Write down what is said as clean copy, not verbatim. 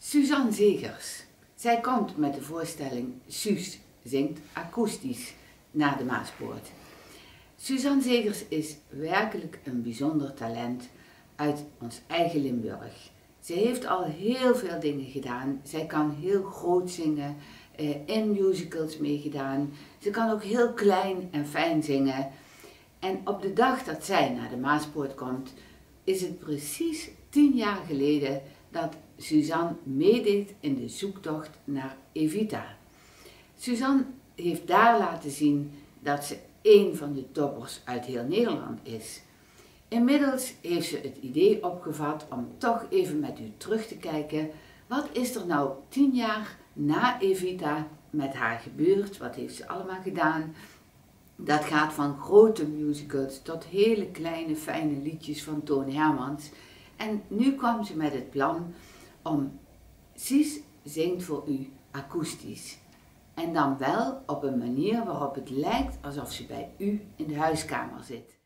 Suzanne Zegers. Zij komt met de voorstelling Suus zingt akoestisch naar de Maaspoort. Suzanne Zegers is werkelijk een bijzonder talent uit ons eigen Limburg. Ze heeft al heel veel dingen gedaan. Zij kan heel groot zingen, in musicals meegedaan. Ze kan ook heel klein en fijn zingen. En op de dag dat zij naar de Maaspoort komt, is het precies 10 jaar geleden dat Suzanne meedeed in de zoektocht naar Evita. Suzanne heeft daar laten zien dat ze één van de toppers uit heel Nederland is. Inmiddels heeft ze het idee opgevat om toch even met u terug te kijken. Wat is er nou 10 jaar na Evita met haar gebeurd? Wat heeft ze allemaal gedaan? Dat gaat van grote musicals tot hele kleine fijne liedjes van Toon Hermans. En nu kwam ze met het plan om Suus zingt voor u akoestisch. En dan wel op een manier waarop het lijkt alsof ze bij u in de huiskamer zit.